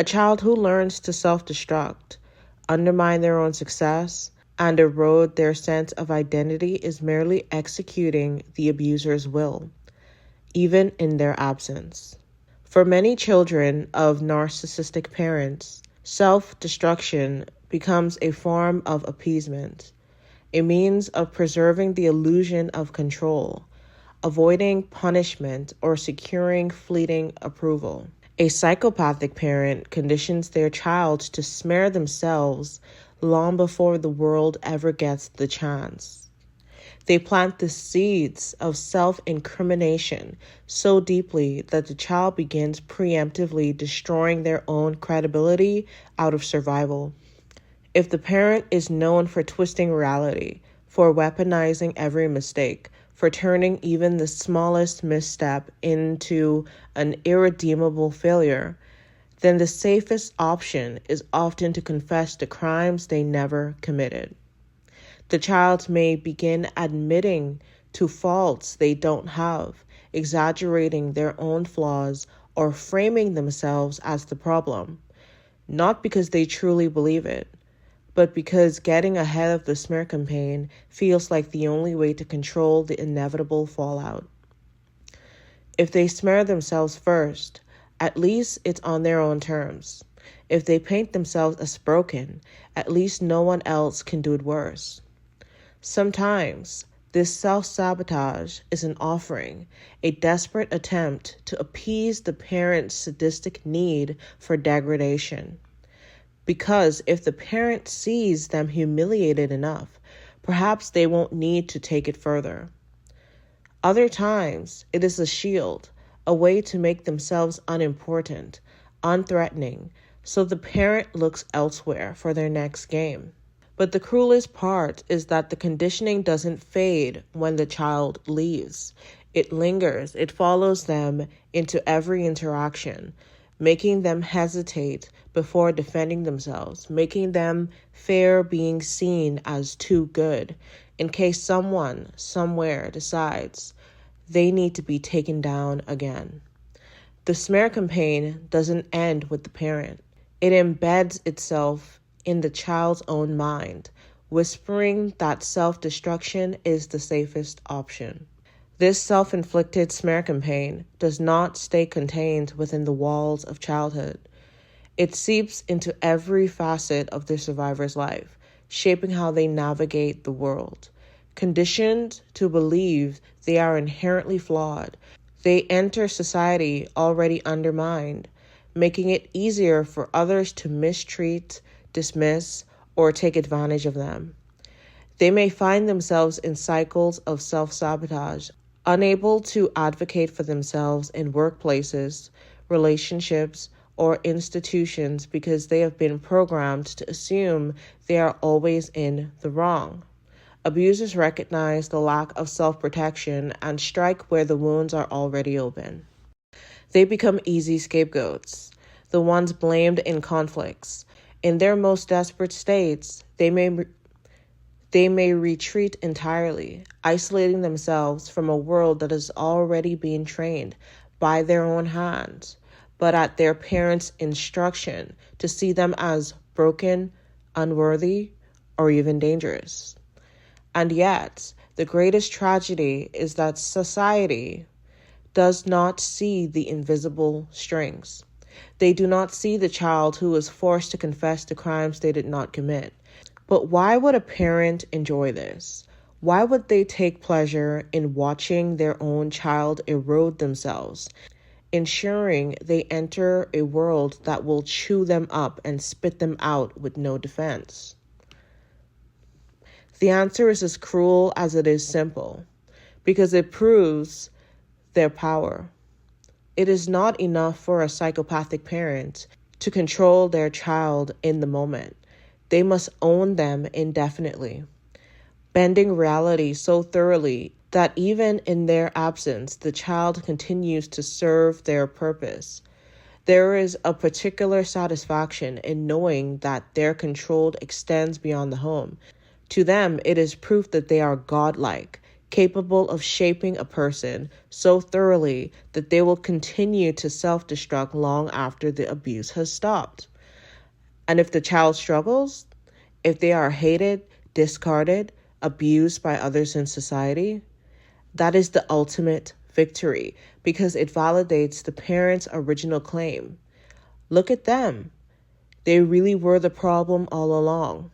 A child who learns to self-destruct, undermine their own success, and erode their sense of identity is merely executing the abuser's will, even in their absence. For many children of narcissistic parents, self-destruction becomes a form of appeasement, a means of preserving the illusion of control, avoiding punishment, or securing fleeting approval. A psychopathic parent conditions their child to smear themselves long before the world ever gets the chance. They plant the seeds of self-incrimination so deeply that the child begins preemptively destroying their own credibility out of survival. If the parent is known for twisting reality, for weaponizing every mistake, for turning even the smallest misstep into an irredeemable failure, then the safest option is often to confess to crimes they never committed. The child may begin admitting to faults they don't have, exaggerating their own flaws, or framing themselves as the problem, not because they truly believe it, but because getting ahead of the smear campaign feels like the only way to control the inevitable fallout. If they smear themselves first, at least it's on their own terms. If they paint themselves as broken, at least no one else can do it worse. Sometimes, this self-sabotage is an offering, a desperate attempt to appease the parent's sadistic need for degradation. Because if the parent sees them humiliated enough, perhaps they won't need to take it further. Other times, it is a shield, a way to make themselves unimportant, unthreatening, so the parent looks elsewhere for their next game. But the cruelest part is that the conditioning doesn't fade when the child leaves. It lingers, it follows them into every interaction, making them hesitate before defending themselves, making them fear being seen as too good, in case someone, somewhere decides they need to be taken down again. The smear campaign doesn't end with the parent. It embeds itself in the child's own mind, whispering that self-destruction is the safest option. This self-inflicted smear campaign does not stay contained within the walls of childhood. It seeps into every facet of the survivor's life, shaping how they navigate the world. Conditioned to believe they are inherently flawed, they enter society already undermined, making it easier for others to mistreat, dismiss, or take advantage of them. They may find themselves in cycles of self-sabotage, unable to advocate for themselves in workplaces, relationships, or institutions because they have been programmed to assume they are always in the wrong. Abusers recognize the lack of self-protection and strike where the wounds are already open. They become easy scapegoats, the ones blamed in conflicts. In their most desperate states, they may retreat entirely, isolating themselves from a world that is already being trained by their own hands, but at their parents' instruction to see them as broken, unworthy, or even dangerous. And yet, the greatest tragedy is that society does not see the invisible strings. They do not see the child who is forced to confess to crimes they did not commit. But why would a parent enjoy this? Why would they take pleasure in watching their own child erode themselves, ensuring they enter a world that will chew them up and spit them out with no defense? The answer is as cruel as it is simple, because it proves their power. It is not enough for a psychopathic parent to control their child in the moment. They must own them indefinitely, bending reality so thoroughly that even in their absence, the child continues to serve their purpose. There is a particular satisfaction in knowing that their control extends beyond the home. To them, it is proof that they are godlike, capable of shaping a person so thoroughly that they will continue to self-destruct long after the abuse has stopped. And if the child struggles, if they are hated, discarded, abused by others in society, that is the ultimate victory because it validates the parents' original claim. Look at them. They really were the problem all along.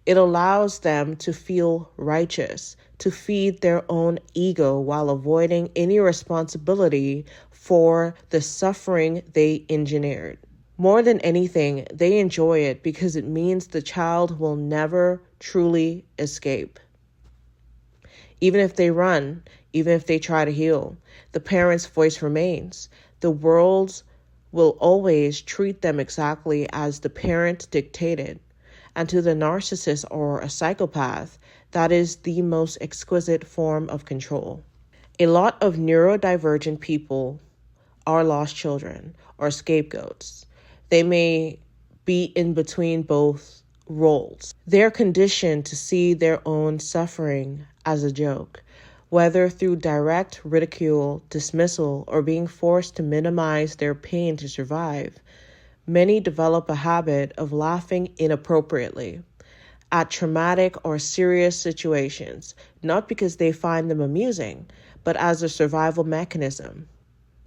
It allows them to feel righteous, to feed their own ego while avoiding any responsibility for the suffering they engineered. More than anything, they enjoy it because it means the child will never truly escape. Even if they run, even if they try to heal, the parent's voice remains. The world will always treat them exactly as the parent dictated. And to the narcissist or a psychopath, that is the most exquisite form of control. A lot of neurodivergent people are lost children or scapegoats. They may be in between both roles. They're conditioned to see their own suffering as a joke, whether through direct ridicule, dismissal, or being forced to minimize their pain to survive. Many develop a habit of laughing inappropriately at traumatic or serious situations, not because they find them amusing, but as a survival mechanism.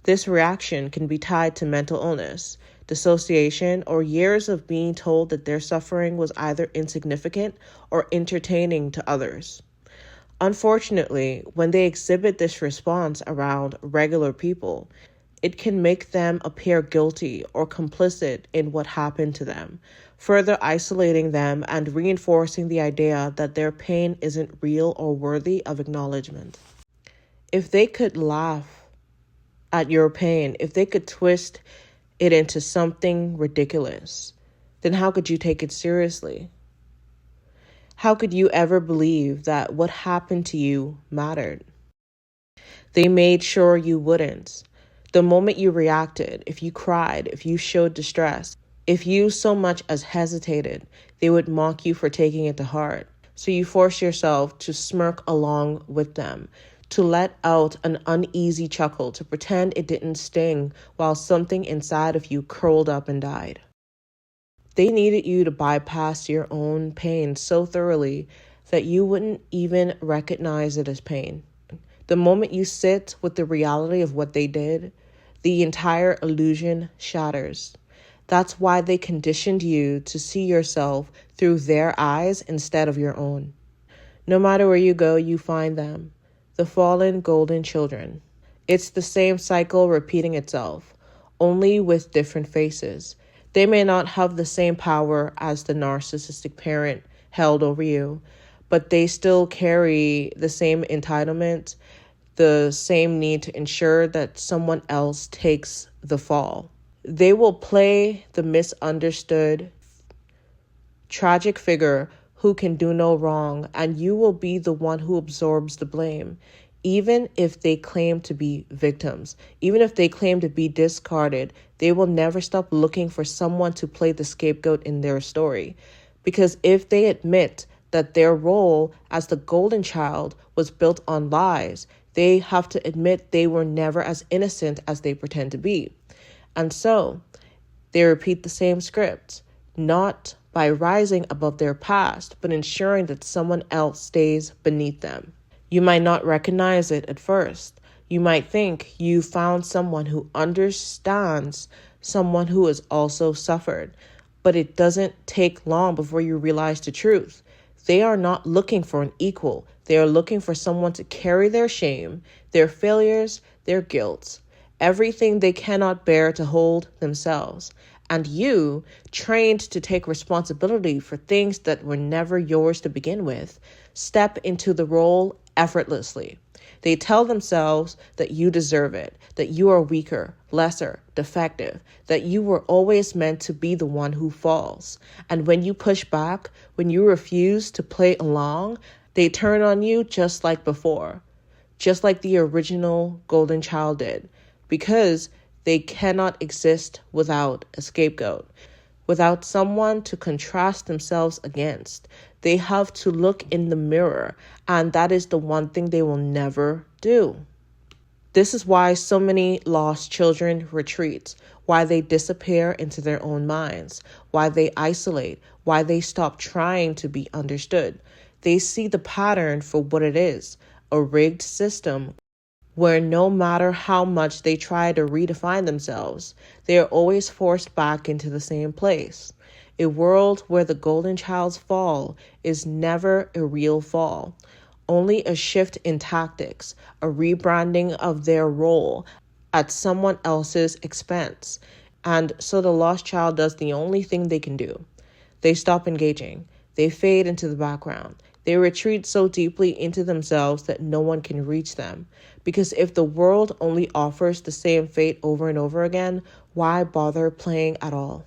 This reaction can be tied to mental illness, dissociation, or years of being told that their suffering was either insignificant or entertaining to others. Unfortunately, when they exhibit this response around regular people, it can make them appear guilty or complicit in what happened to them, further isolating them and reinforcing the idea that their pain isn't real or worthy of acknowledgement. If they could laugh at your pain, if they could twist it into something ridiculous, then how could you take it seriously? How could you ever believe that what happened to you mattered? They made sure you wouldn't. The moment you reacted, if you cried, if you showed distress, if you so much as hesitated, they would mock you for taking it to heart. So you force yourself to smirk along with them, to let out an uneasy chuckle, to pretend it didn't sting while something inside of you curled up and died. They needed you to bypass your own pain so thoroughly that you wouldn't even recognize it as pain. The moment you sit with the reality of what they did, the entire illusion shatters. That's why they conditioned you to see yourself through their eyes instead of your own. No matter where you go, you find them, the fallen golden children. It's the same cycle repeating itself, only with different faces. They may not have the same power as the narcissistic parent held over you, but they still carry the same entitlement, the same need to ensure that someone else takes the fall. They will play the misunderstood, tragic figure who can do no wrong, and you will be the one who absorbs the blame. Even if they claim to be victims, even if they claim to be discarded, they will never stop looking for someone to play the scapegoat in their story. Because if they admit that their role as the golden child was built on lies, they have to admit they were never as innocent as they pretend to be. And so, they repeat the same script, not by rising above their past, but ensuring that someone else stays beneath them. You might not recognize it at first. You might think you found someone who understands someone who has also suffered, but it doesn't take long before you realize the truth. They are not looking for an equal. They are looking for someone to carry their shame, their failures, their guilt, everything they cannot bear to hold themselves. And you, trained to take responsibility for things that were never yours to begin with, step into the role effortlessly. They tell themselves that you deserve it, that you are weaker, lesser, defective, that you were always meant to be the one who falls. And when you push back, when you refuse to play along, they turn on you just like before, just like the original golden child did, because they cannot exist without a scapegoat. without someone to contrast themselves against. They have to look in the mirror, and that is the one thing they will never do. This is why so many lost children retreat, why they disappear into their own minds, why they isolate, why they stop trying to be understood. They see the pattern for what it is, a rigged system where no matter how much they try to redefine themselves, they are always forced back into the same place. A world where the golden child's fall is never a real fall, only a shift in tactics, a rebranding of their role at someone else's expense. And so the lost child does the only thing they can do. They stop engaging. They fade into the background. They retreat so deeply into themselves that no one can reach them. Because if the world only offers the same fate over and over again, why bother playing at all?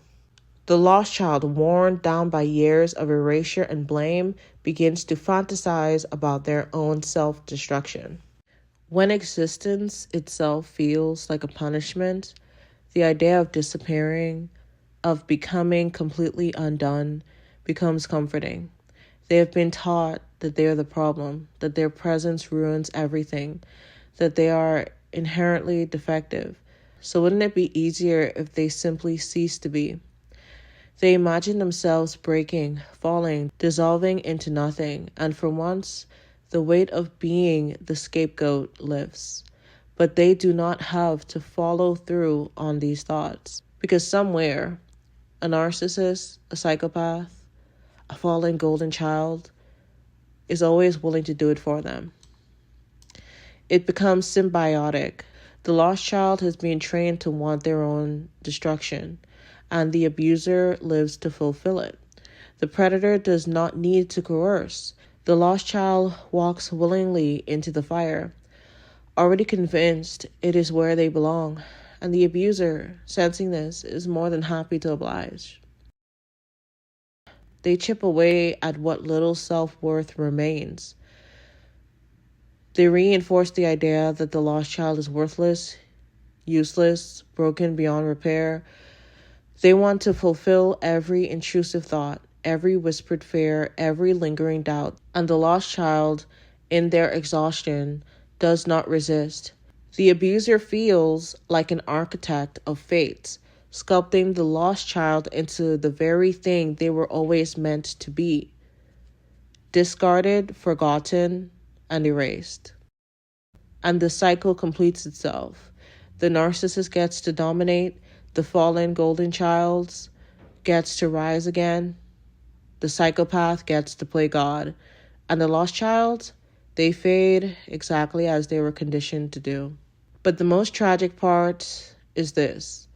The lost child, worn down by years of erasure and blame, begins to fantasize about their own self-destruction. When existence itself feels like a punishment, the idea of disappearing, of becoming completely undone, becomes comforting. They have been taught that they are the problem, that their presence ruins everything, that they are inherently defective. So wouldn't it be easier if they simply ceased to be? They imagine themselves breaking, falling, dissolving into nothing, and for once, the weight of being the scapegoat lifts. But they do not have to follow through on these thoughts, because somewhere, a narcissist, a psychopath, a fallen golden child is always willing to do it for them. It becomes symbiotic. The lost child has been trained to want their own destruction, and the abuser lives to fulfill it. The predator does not need to coerce. The lost child walks willingly into the fire, already convinced it is where they belong, and the abuser, sensing this, is more than happy to oblige. They chip away at what little self-worth remains. They reinforce the idea that the lost child is worthless, useless, broken beyond repair. They want to fulfill every intrusive thought, every whispered fear, every lingering doubt, and the lost child, in their exhaustion, does not resist. The abuser feels like an architect of fate, sculpting the lost child into the very thing they were always meant to be: discarded, forgotten, and erased. And the cycle completes itself. The narcissist gets to dominate, the fallen golden child gets to rise again, the psychopath gets to play God, and the lost child, they fade exactly as they were conditioned to do. But the most tragic part is this: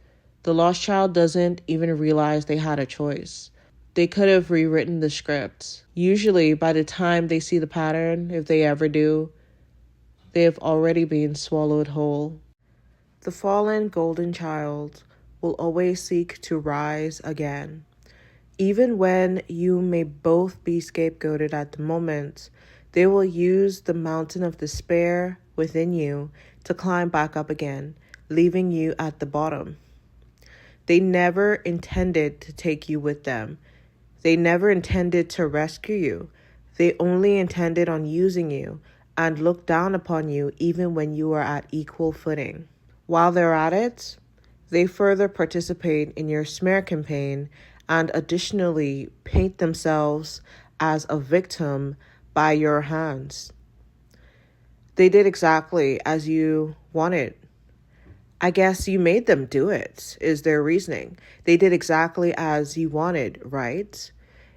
the lost child doesn't even realize they had a choice. They could have rewritten the script. Usually, by the time they see the pattern, if they ever do, they have already been swallowed whole. The fallen golden child will always seek to rise again. Even when you may both be scapegoated at the moment, they will use the mountain of despair within you to climb back up again, leaving you at the bottom. They never intended to take you with them. They never intended to rescue you. They only intended on using you and look down upon you even when you are at equal footing. While they're at it, they further participate in your smear campaign and additionally paint themselves as a victim by your hands. They did exactly as you wanted. I guess you made them do it, is their reasoning. They did exactly as you wanted, right?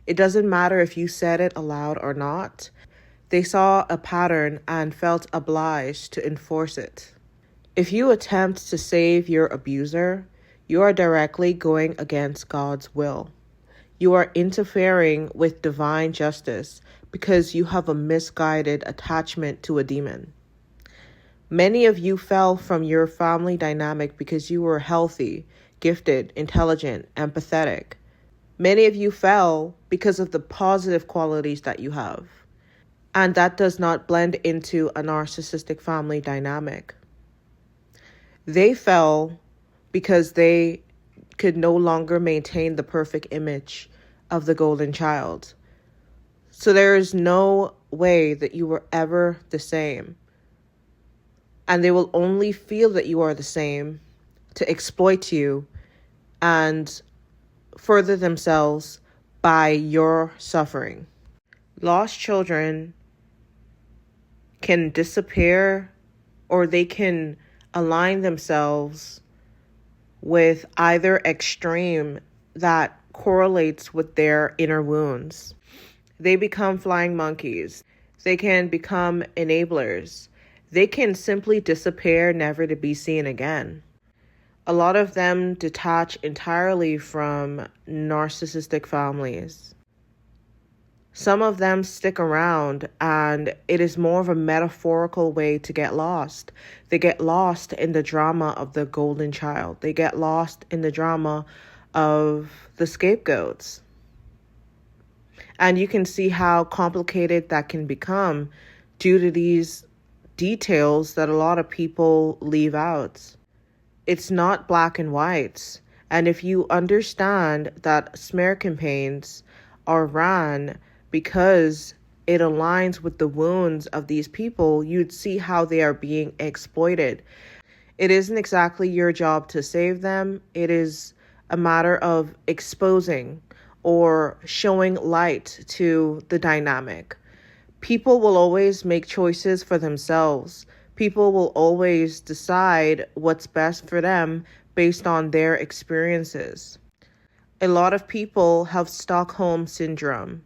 It doesn't matter if you said it aloud or not. They saw a pattern and felt obliged to enforce it. If you attempt to save your abuser, you are directly going against God's will. You are interfering with divine justice because you have a misguided attachment to a demon. Many of you fell from your family dynamic because you were healthy, gifted, intelligent, empathetic. Many of you fell because of the positive qualities that you have. And that does not blend into a narcissistic family dynamic. They fell because they could no longer maintain the perfect image of the golden child. So there is no way that you were ever the same. And they will only feel that you are the same to exploit you and further themselves by your suffering. Lost children can disappear, or they can align themselves with either extreme that correlates with their inner wounds. They become flying monkeys. They can become enablers. They can simply disappear, never to be seen again. A lot of them detach entirely from narcissistic families. Some of them stick around, and it is more of a metaphorical way to get lost. They get lost in the drama of the golden child. They get lost in the drama of the scapegoats. And you can see how complicated that can become due to these details that a lot of people leave out. It's not black and white. And if you understand that smear campaigns are ran because it aligns with the wounds of these people, you'd see how they are being exploited. It isn't exactly your job to save them. It is a matter of exposing or showing light to the dynamic. People will always make choices for themselves. People will always decide what's best for them based on their experiences. A lot of people have Stockholm syndrome.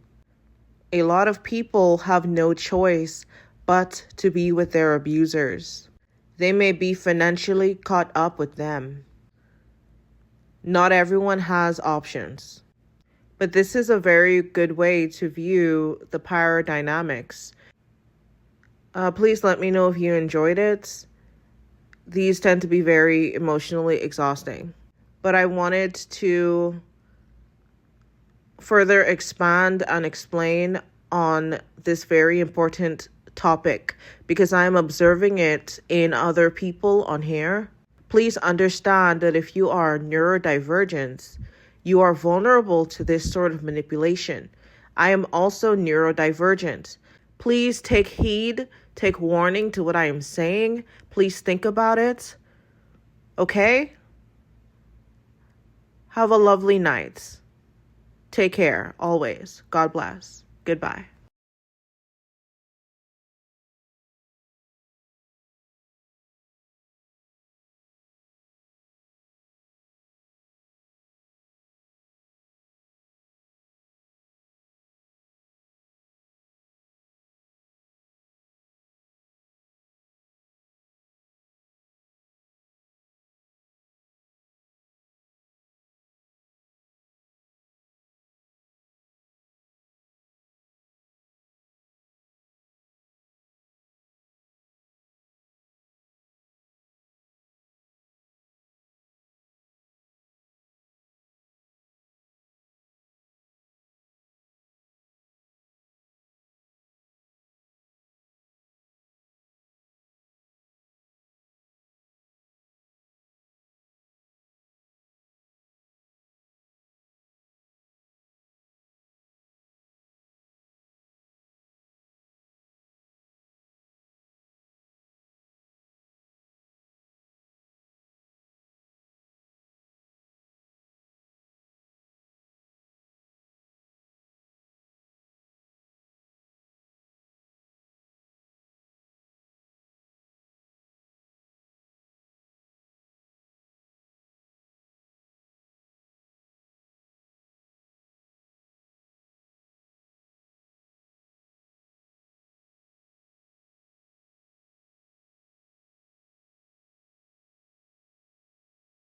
A lot of people have no choice but to be with their abusers. They may be financially caught up with them. Not everyone has options. But this is a very good way to view the power dynamics. Please let me know if you enjoyed it. These tend to be very emotionally exhausting. But I wanted to further expand and explain on this very important topic because I'm observing it in other people on here. Please understand that if you are neurodivergent, you are vulnerable to this sort of manipulation. I am also neurodivergent. Please take heed, take warning to what I am saying. Please think about it. Okay? Have a lovely night. Take care, always. God bless. Goodbye.